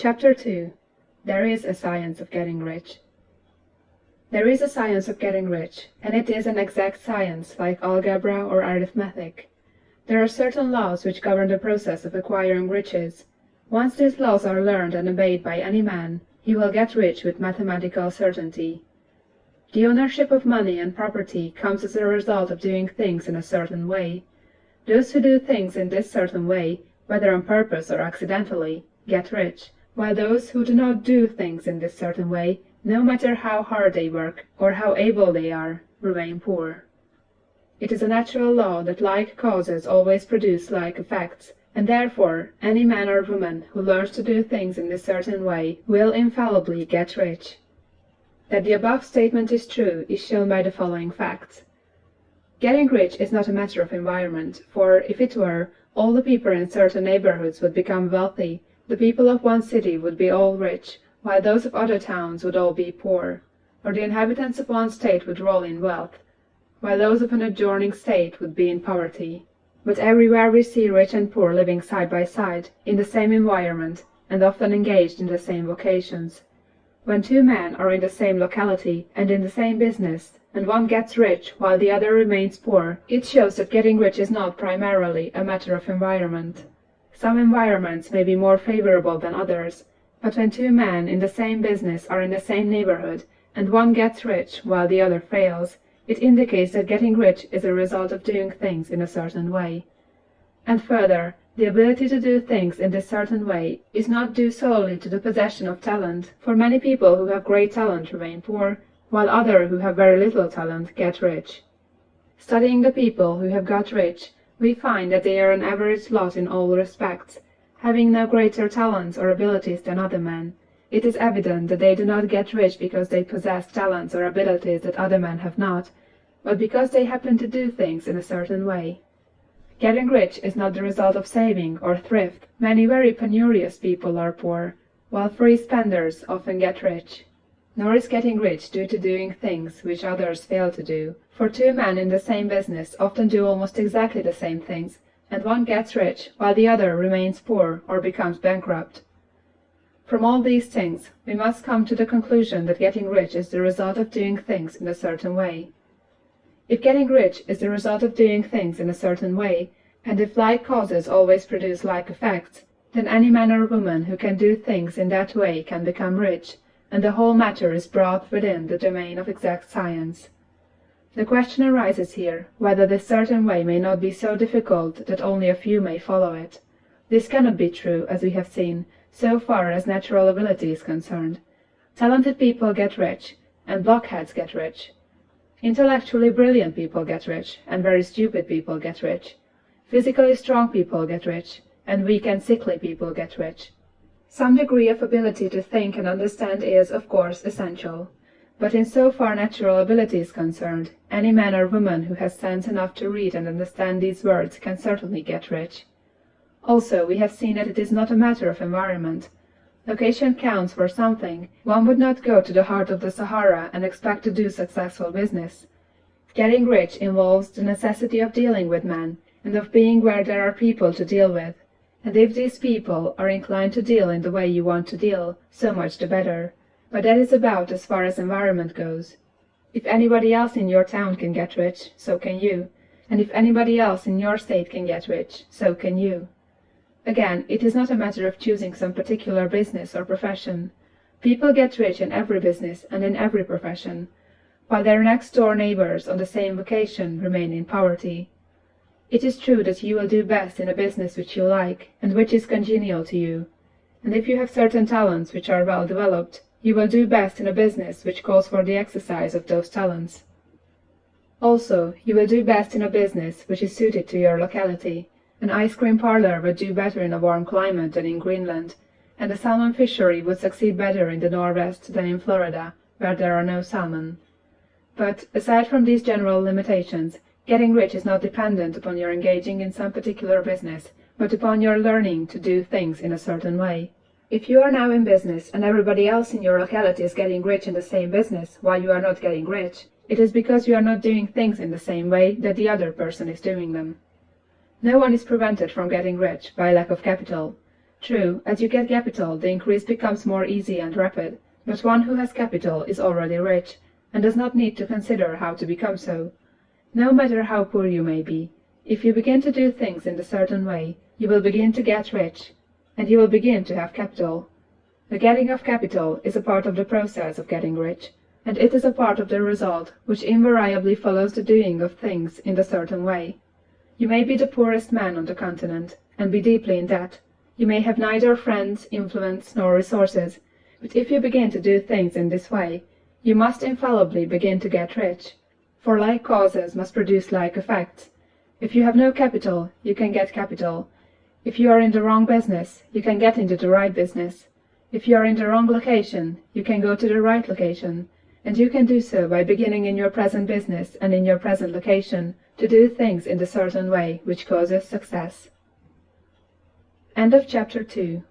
Chapter 2. There is a Science of Getting Rich. There is a science of getting rich, and it is an exact science like algebra or arithmetic. There are certain laws which govern the process of acquiring riches. Once these laws are learned and obeyed by any man, he will get rich with mathematical certainty. The ownership of money and property comes as a result of doing things in a certain way. Those who do things in this certain way, whether on purpose or accidentally, get rich, while those who do not do things in this certain way, no matter how hard they work or how able they are, remain poor. It is a natural law that like causes always produce like effects, and therefore any man or woman who learns to do things in this certain way will infallibly get rich. That the above statement is true is shown by the following facts. Getting rich is not a matter of environment, for if it were, all the people in certain neighborhoods would become wealthy, the people of one city would be all rich, while those of other towns would all be poor, or the inhabitants of one state would roll in wealth, while those of an adjoining state would be in poverty. But everywhere we see rich and poor living side by side, in the same environment, and often engaged in the same vocations. When two men are in the same locality and in the same business, and one gets rich while the other remains poor, it shows that getting rich is not primarily a matter of environment. Some environments may be more favorable than others, but when two men in the same business are in the same neighborhood, and one gets rich while the other fails, it indicates that getting rich is a result of doing things in a certain way. And further, the ability to do things in this certain way is not due solely to the possession of talent, for many people who have great talent remain poor, while others who have very little talent get rich. Studying the people who have got rich, we find that they are an average lot in all respects, having no greater talents or abilities than other men. It is evident that they do not get rich because they possess talents or abilities that other men have not, but because they happen to do things in a certain way. Getting rich is not the result of saving or thrift. Many very penurious people are poor, while free spenders often get rich. Nor is getting rich due to doing things which others fail to do, for two men in the same business often do almost exactly the same things, and one gets rich while the other remains poor or becomes bankrupt. From all these things, we must come to the conclusion that getting rich is the result of doing things in a certain way. If getting rich is the result of doing things in a certain way, and if like causes always produce like effects, then any man or woman who can do things in that way can become rich, and the whole matter is brought within the domain of exact science. The question arises here whether this certain way may not be so difficult that only a few may follow it. This cannot be true, as we have seen, so far as natural ability is concerned. Talented people get rich, and blockheads get rich. Intellectually brilliant people get rich, and very stupid people get rich. Physically strong people get rich, and weak and sickly people get rich. Some degree of ability to think and understand is, of course, essential. But in so far natural ability is concerned, any man or woman who has sense enough to read and understand these words can certainly get rich. Also, we have seen that it is not a matter of environment. Location counts for something. One would not go to the heart of the Sahara and expect to do successful business. Getting rich involves the necessity of dealing with men, and of being where there are people to deal with. And if these people are inclined to deal in the way you want to deal, so much the better. But that is about as far as environment goes. If anybody else in your town can get rich, so can you. And if anybody else in your state can get rich, so can you. Again, it is not a matter of choosing some particular business or profession. People get rich in every business and in every profession, while their next-door neighbors on the same vocation remain in poverty. It is true that you will do best in a business which you like, and which is congenial to you. And if you have certain talents which are well developed, you will do best in a business which calls for the exercise of those talents. Also, you will do best in a business which is suited to your locality. An ice cream parlor would do better in a warm climate than in Greenland, and a salmon fishery would succeed better in the Northwest than in Florida, where there are no salmon. But, aside from these general limitations, getting rich is not dependent upon your engaging in some particular business, but upon your learning to do things in a certain way. If you are now in business, and everybody else in your locality is getting rich in the same business, while you are not getting rich, it is because you are not doing things in the same way that the other person is doing them. No one is prevented from getting rich by lack of capital. True, as you get capital, the increase becomes more easy and rapid, but one who has capital is already rich, and does not need to consider how to become so. No matter how poor you may be, if you begin to do things in a certain way, you will begin to get rich, and you will begin to have capital. The getting of capital is a part of the process of getting rich, and it is a part of the result which invariably follows the doing of things in a certain way. You may be the poorest man on the continent, and be deeply in debt. You may have neither friends, influence, nor resources, but if you begin to do things in this way, you must infallibly begin to get rich, for like causes must produce like effects. If you have no capital, you can get capital. If you are in the wrong business, you can get into the right business. If you are in the wrong location, you can go to the right location, and you can do so by beginning in your present business and in your present location to do things in the certain way which causes success. End of chapter 2.